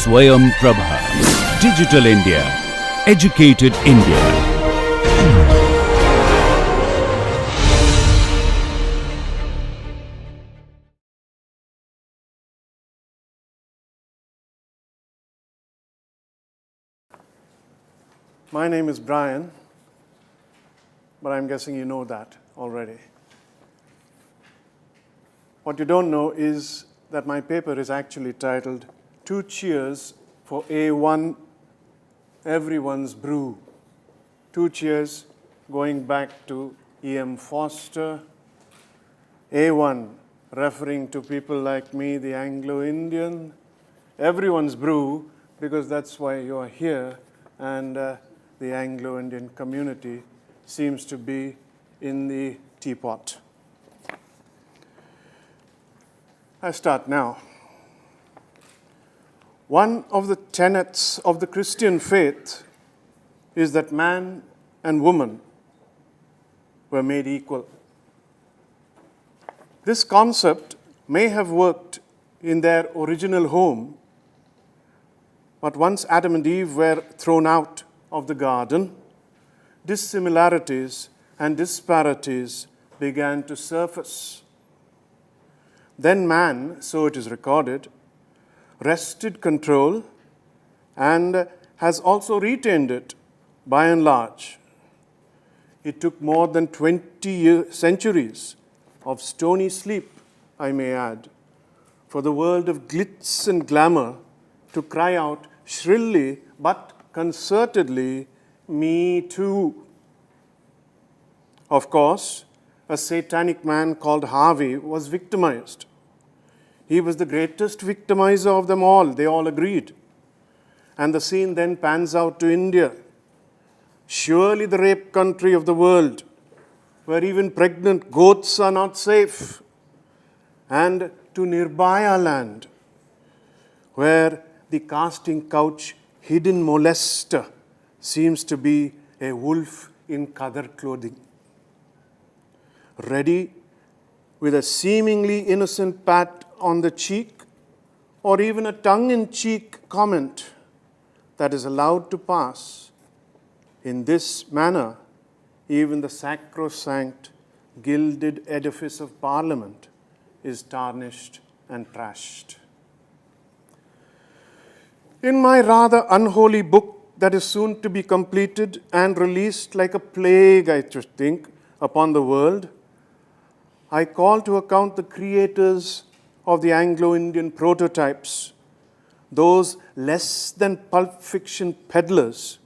Swayam Prabha. Digital India. Educated India. My name is Brian, but I'm guessing you know that already. What you don't know is that my paper is actually titled Two Cheers for A1, Everyone's Brew. Two cheers going back to E.M. Foster. A1 referring to people like me, the Anglo-Indian. Everyone's brew, because that's why you are here, and the Anglo-Indian community seems to be in the teapot. I start now. One of the tenets of the Christian faith is that man and woman were made equal. This concept may have worked in their original home, but once Adam and Eve were thrown out of the garden, dissimilarities and disparities began to surface. Then man, so it is recorded, wrested control and has also retained it by and large. It took more than 20 centuries of stony sleep, I may add, for the world of glitz and glamour to cry out shrilly but concertedly, "Me too." Of course, a satanic man called Harvey was victimized. He was the greatest victimizer of them all, they all agreed. And the scene then pans out to India, surely the rape country of the world, where even pregnant goats are not safe, and to Nirbhaya land, where the casting couch hidden molester seems to be a wolf in Qadar clothing, ready with a seemingly innocent pat on the cheek or even a tongue-in-cheek comment that is allowed to pass. In this manner, even the sacrosanct, gilded edifice of Parliament is tarnished and trashed. In my rather unholy book that is soon to be completed and released like a plague, I should think, upon the world, I call to account the creators of the Anglo-Indian prototypes, those less than Pulp Fiction peddlers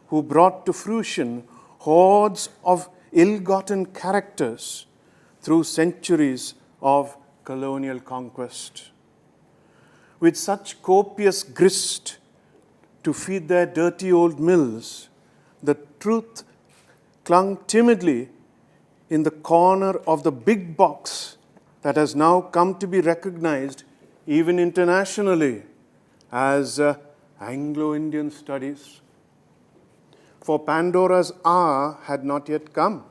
who brought to fruition hordes of ill-gotten characters through centuries of colonial conquest. With such copious grist to feed their dirty old mills, the truth clung timidly in the corner of the big box that has now come to be recognized even internationally as Anglo-Indian studies. For Pandora's hour had not yet come.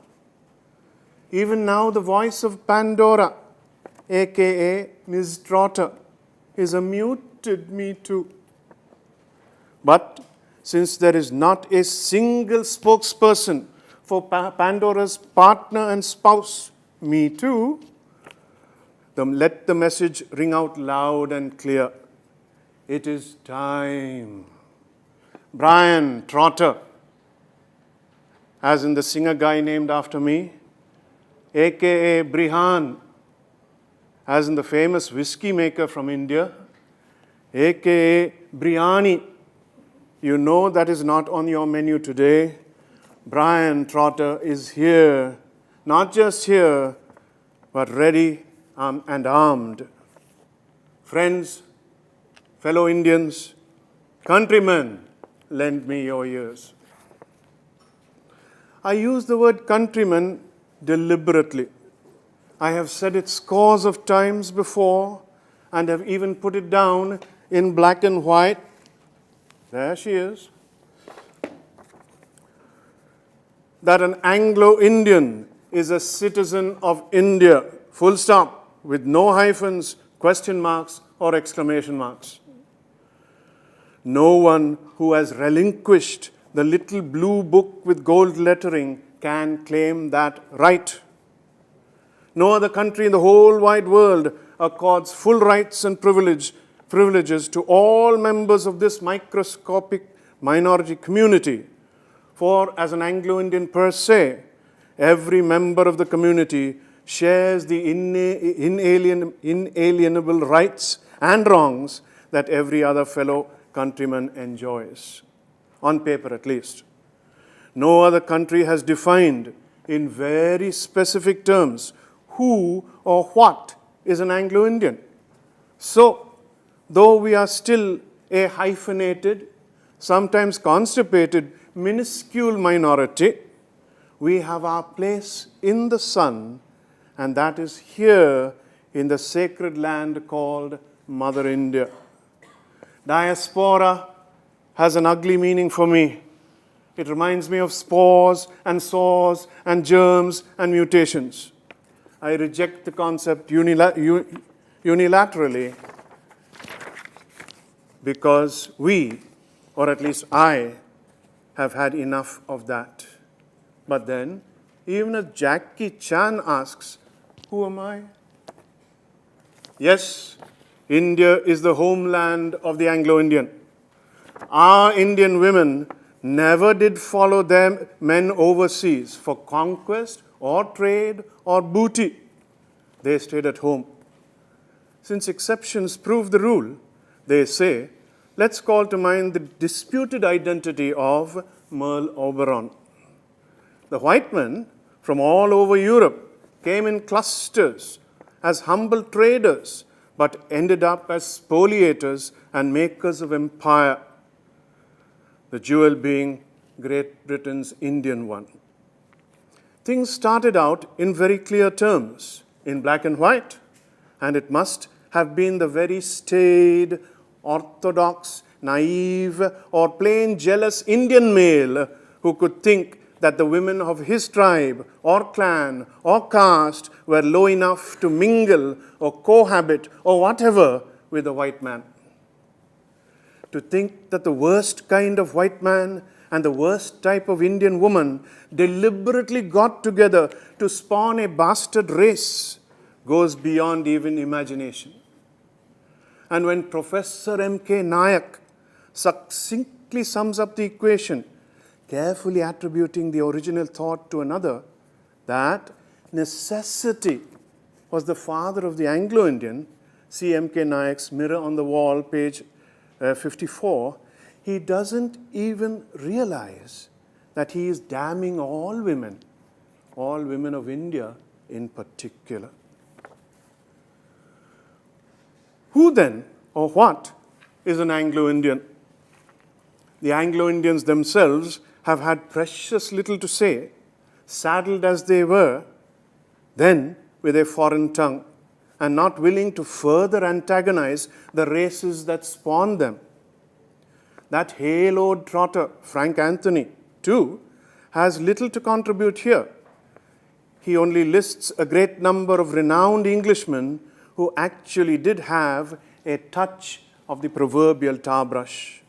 Even now the voice of Pandora, aka Ms. Trotter, is a muted me too. But since there is not a single spokesperson for Pandora's partner and spouse, me too, let the message ring out loud and clear. It is time. Brian Trotter, as in the singer guy named after me, aka Brihan, as in the famous whiskey maker from India, aka Briani. You know that is not on your menu today. Brian Trotter is here, not just here, but ready and armed. Friends, fellow Indians, countrymen, lend me your ears. I use the word countrymen deliberately. I have said it scores of times before and have even put it down in black and white. There she is. That an Anglo-Indian is a citizen of India, full stop, with no hyphens, question marks, or exclamation marks. No one who has relinquished the little blue book with gold lettering can claim that right. No other country in the whole wide world accords full rights and privileges to all members of this microscopic minority community. For as an Anglo-Indian per se, every member of the community shares the inalienable rights and wrongs that every other fellow countryman enjoys, on paper at least. No other country has defined in very specific terms who or what is an Anglo-Indian. So, though we are still a hyphenated, sometimes constipated, minuscule minority, we have our place in the sun, and that is here in the sacred land called Mother India. Diaspora has an ugly meaning for me. It reminds me of spores and sores and germs and mutations. I reject the concept unilaterally because we, or at least I, have had enough of that. But then, even as Jackie Chan asks, who am I? Yes, India is the homeland of the Anglo-Indian. Our Indian women never did follow their men overseas for conquest or trade or booty. They stayed at home. Since exceptions prove the rule, they say, let's call to mind the disputed identity of Merle Oberon. The white men from all over Europe came in clusters as humble traders, but ended up as spoliators and makers of empire, the jewel being Great Britain's Indian one. Things started out in very clear terms, in black and white, and it must have been the very staid, orthodox, naive, or plain jealous Indian male who could think that the women of his tribe or clan or caste were low enough to mingle or cohabit or whatever with the white man. To think that the worst kind of white man and the worst type of Indian woman deliberately got together to spawn a bastard race goes beyond even imagination. And when Professor M.K. Nayak succinctly sums up the equation, carefully attributing the original thought to another, that necessity was the father of the Anglo-Indian, see M.K. Nayak's Mirror on the Wall, page 54, he doesn't even realize that he is damning all women of India in particular. Who then, or what, is an Anglo-Indian? The Anglo-Indians themselves have had precious little to say, saddled as they were then with a foreign tongue, and not willing to further antagonize the races that spawned them. That haloed trotter, Frank Anthony, too, has little to contribute here. He only lists a great number of renowned Englishmen who actually did have a touch of the proverbial tar brush.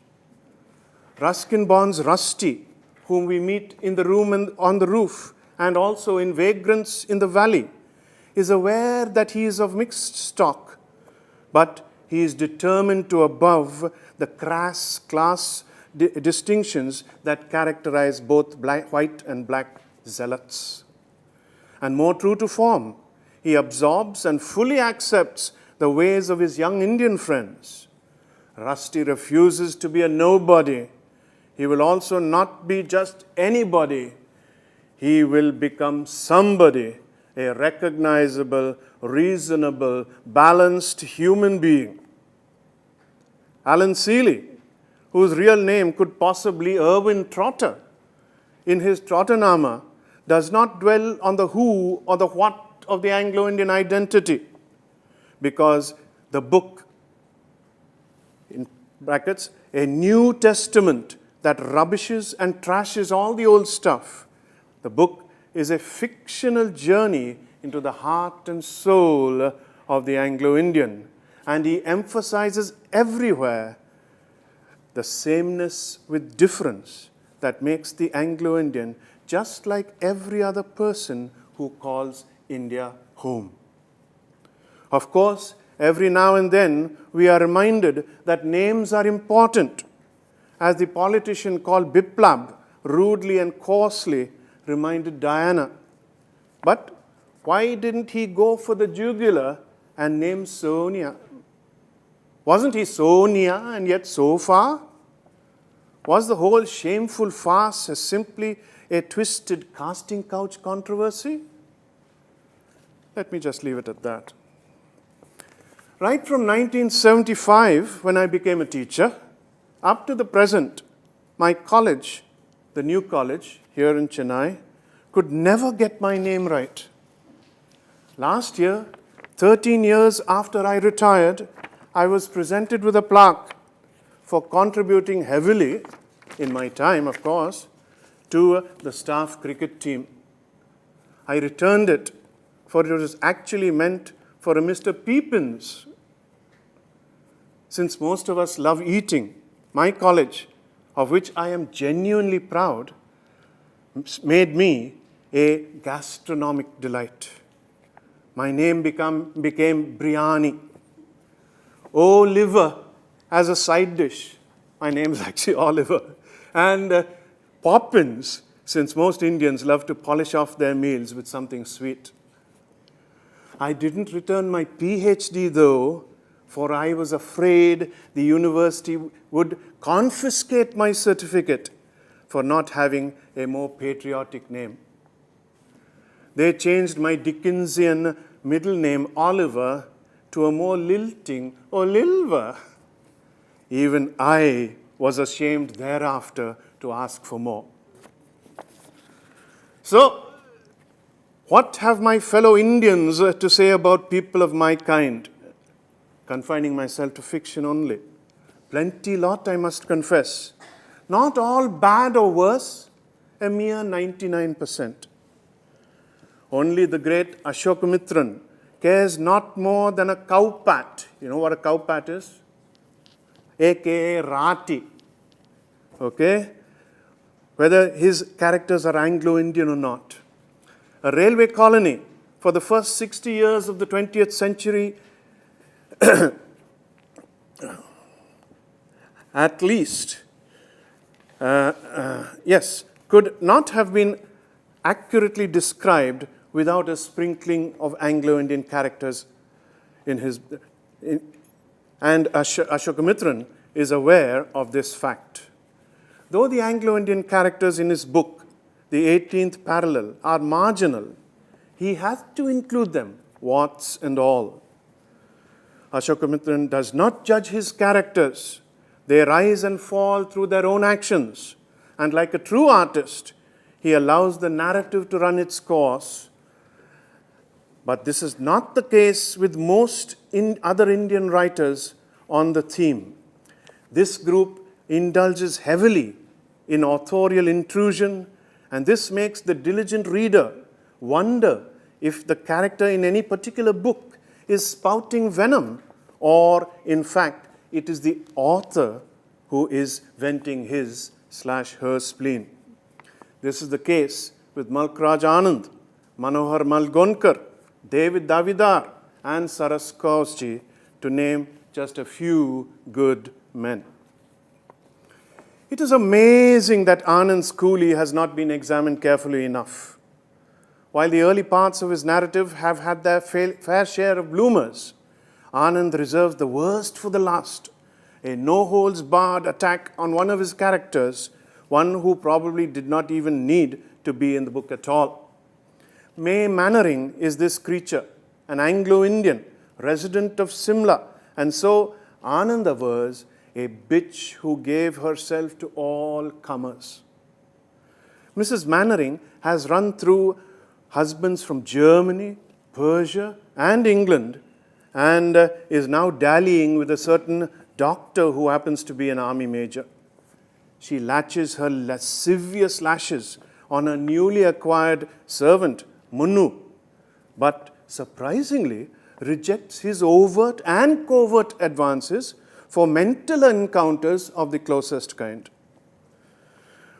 Ruskin Bond's Rusty, whom we meet in the room and on the roof, and also in Vagrants in the Valley, is aware that he is of mixed stock, but he is determined to above the crass class distinctions that characterize both white and black zealots. And more true to form, he absorbs and fully accepts the ways of his young Indian friends. Rusty refuses to be a nobody. He will also not be just anybody. He will become somebody, a recognizable, reasonable, balanced human being. Alan Seeley, whose real name could possibly Irwin Trotter, in his Trotternama, does not dwell on the who or the what of the Anglo-Indian identity, because the book, in brackets, a New Testament that rubbishes and trashes all the old stuff. The book is a fictional journey into the heart and soul of the Anglo-Indian, and he emphasizes everywhere the sameness with difference that makes the Anglo-Indian just like every other person who calls India home. Of course, every now and then we are reminded that names are important, as the politician called Biplab rudely and coarsely reminded Diana. But why didn't he go for the jugular and name Sonia? Wasn't he Sonia and yet so far? Was the whole shameful farce simply a twisted casting couch controversy? Let me just leave it at that. Right from 1975, when I became a teacher, up to the present, my college, the new college here in Chennai, could never get my name right. Last year, 13 years after I retired, I was presented with a plaque for contributing heavily, in my time of course, to the staff cricket team. I returned it, for it was actually meant for a Mr. Peepins. Since most of us love eating, my college, of which I am genuinely proud, made me a gastronomic delight. My name became biryani. Oh, liver as a side dish. My name is actually Oliver. And Poppins, since most Indians love to polish off their meals with something sweet. I didn't return my PhD though, for I was afraid the university would confiscate my certificate for not having a more patriotic name. They changed my Dickensian middle name Oliver to a more lilting Olilver. Even I was ashamed thereafter to ask for more. So, what have my fellow Indians to say about people of my kind? Confining myself to fiction only. Plenty lot, I must confess. Not all bad or worse, a mere 99%. Only the great Ashokamitran cares not more than a cowpat. You know what a cowpat is? A.K.A. Rati. Okay? Whether his characters are Anglo-Indian or not. A railway colony for the first 60 years of the 20th century, at least, could not have been accurately described without a sprinkling of Anglo-Indian characters in his. And Ashokamitran is aware of this fact. Though the Anglo-Indian characters in his book, The 18th Parallel, are marginal, he has to include them, warts and all. Ashokamitran does not judge his characters. They rise and fall through their own actions. And like a true artist, he allows the narrative to run its course. But this is not the case with most other Indian writers on the theme. This group indulges heavily in authorial intrusion, and this makes the diligent reader wonder if the character in any particular book is spouting venom, or in fact, it is the author who is venting his/her spleen. This is the case with Malkraj Anand, Manohar Malgonkar, David Davidar, and Saras Kausji, to name just a few good men. It is amazing that Anand's coolie has not been examined carefully enough. While the early parts of his narrative have had their fair share of bloomers, Anand reserves the worst for the last, a no-holds-barred attack on one of his characters, one who probably did not even need to be in the book at all. May Mannering is this creature, an Anglo-Indian, resident of Simla, and so Anand avers a bitch who gave herself to all comers. Mrs. Mannering has run through husbands from Germany, Persia, and England, and is now dallying with a certain doctor who happens to be an army major. She latches her lascivious lashes on her newly acquired servant, Munnu, but surprisingly rejects his overt and covert advances for mental encounters of the closest kind.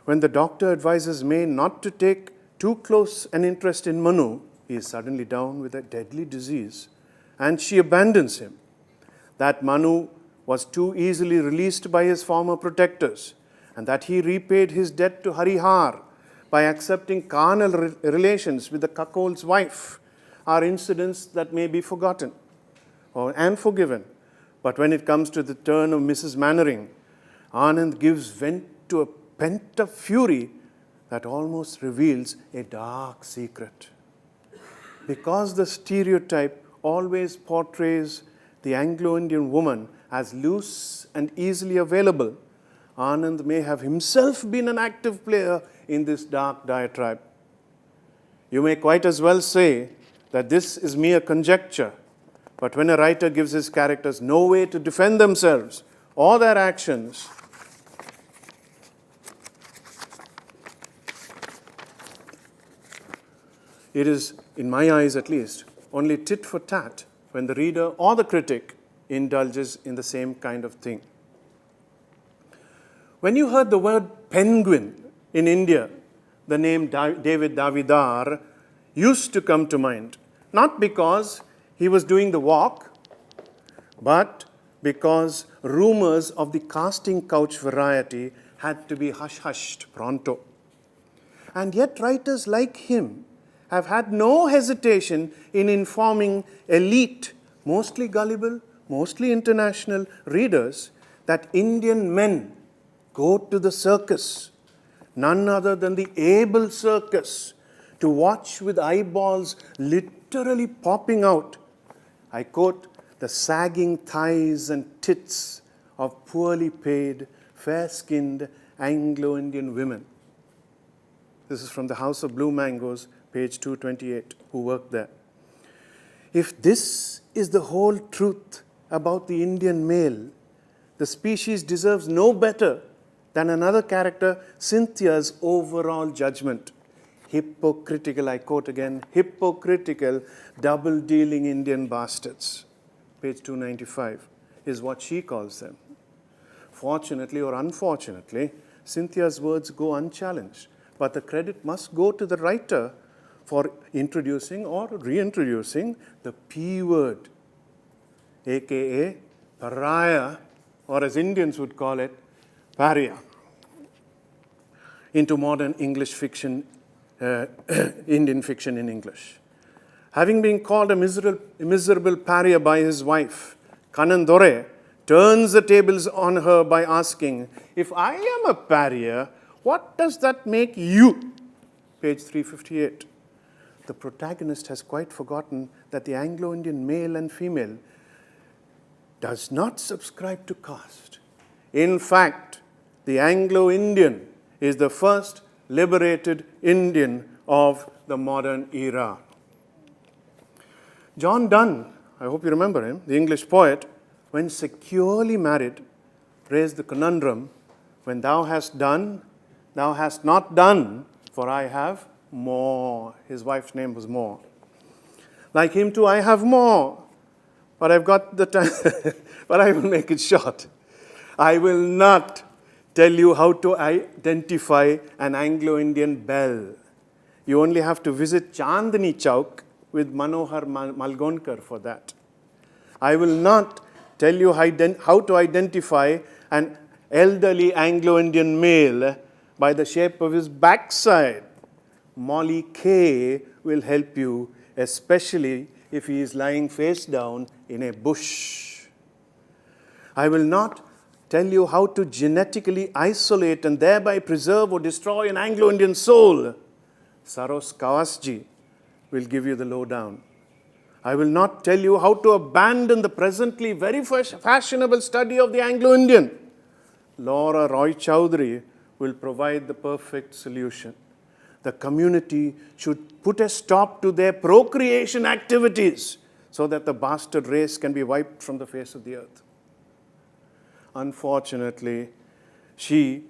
When the doctor advises May not to take too close an interest in Manu, he is suddenly down with a deadly disease, and she abandons him. That Manu was too easily released by his former protectors, and that he repaid his debt to Harihar by accepting carnal relations with the cuckold's wife, are incidents that may be forgotten and forgiven. But when it comes to the turn of Mrs. Mannering, Anand gives vent to a pent-up fury that almost reveals a dark secret. Because the stereotype always portrays the Anglo-Indian woman as loose and easily available, Anand may have himself been an active player in this dark diatribe. You may quite as well say that this is mere conjecture, but when a writer gives his characters no way to defend themselves or their actions, it is, in my eyes at least, only tit for tat when the reader or the critic indulges in the same kind of thing. When you heard the word penguin in India, the name David Davidar used to come to mind, not because he was doing the walk, but because rumors of the casting couch variety had to be hush-hushed pronto. And yet writers like him have had no hesitation in informing elite, mostly gullible, mostly international readers that Indian men go to the circus, none other than the able circus, to watch with eyeballs literally popping out. I quote, the sagging thighs and tits of poorly paid, fair-skinned Anglo-Indian women. This is from the House of Blue Mangoes, page 228, who worked there. If this is the whole truth about the Indian male, the species deserves no better than another character, Cynthia's overall judgment. Hypocritical, I quote again, hypocritical, double-dealing Indian bastards. Page 295 is what she calls them. Fortunately or unfortunately, Cynthia's words go unchallenged, but the credit must go to the writer for introducing or reintroducing the P word, aka pariah, or as Indians would call it, pariah, into modern English fiction, Indian fiction in English. Having been called a miserable pariah by his wife, Kannan Dore turns the tables on her by asking, if I am a pariah, what does that make you? Page 358. The protagonist has quite forgotten that the Anglo-Indian male and female does not subscribe to caste. In fact, the Anglo-Indian is the first liberated Indian of the modern era. John Donne, I hope you remember him, the English poet, when securely married, raised the conundrum, when thou hast done, thou hast not done, for I have more. His wife's name was More. Like him too, I have more. But I've got the time, but I will make it short. I will not tell you how to identify an Anglo-Indian belle. You only have to visit Chandni Chowk with Manohar Malgonkar for that. I will not tell you how to identify an elderly Anglo-Indian male by the shape of his backside. Molly Kay will help you, especially if he is lying face down in a bush. I will not tell you how to genetically isolate and thereby preserve or destroy an Anglo-Indian soul. Saros Kawasji will give you the lowdown. I will not tell you how to abandon the presently very fashionable study of the Anglo-Indian. Laura Roy Chowdhury will provide the perfect solution. The community should put a stop to their procreation activities so that the bastard race can be wiped from the face of the earth. Unfortunately, she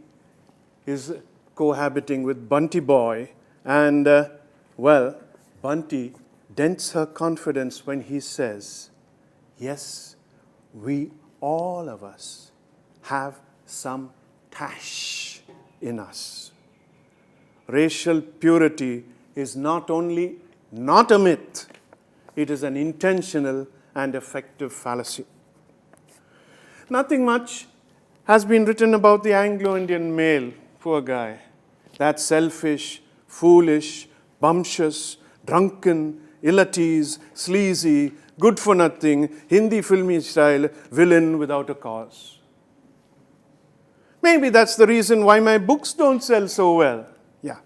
is cohabiting with Bunty Boy, and, Bunty dents her confidence when he says, yes, we all of us have some tash in us. Racial purity is not only not a myth, it is an intentional and effective fallacy. Nothing much has been written about the Anglo-Indian male, poor guy. That selfish, foolish, bumptious, drunken, ill at ease, sleazy, good-for-nothing, Hindi filmy style villain without a cause. Maybe that's the reason why my books don't sell so well. Yeah.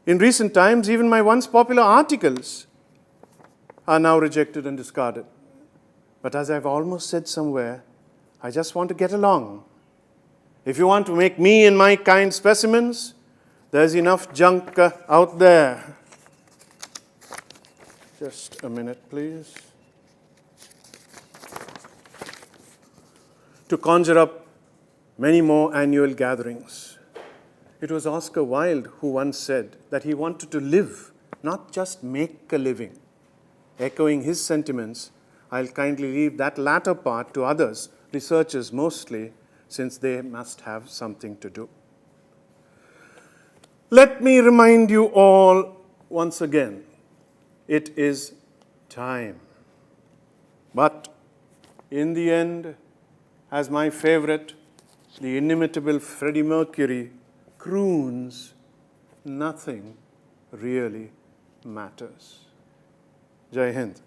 In recent times, even my once popular articles are now rejected and discarded. But as I've almost said somewhere, I just want to get along. If you want to make me and my kind specimens, there's enough junk out there. Just a minute, please. To conjure up many more annual gatherings. It was Oscar Wilde who once said that he wanted to live, not just make a living. Echoing his sentiments, I'll kindly leave that latter part to others, researchers mostly, since they must have something to do. Let me remind you all once again, it is time. But in the end, as my favorite, the inimitable Freddie Mercury, croons, nothing really matters. Jai Hind.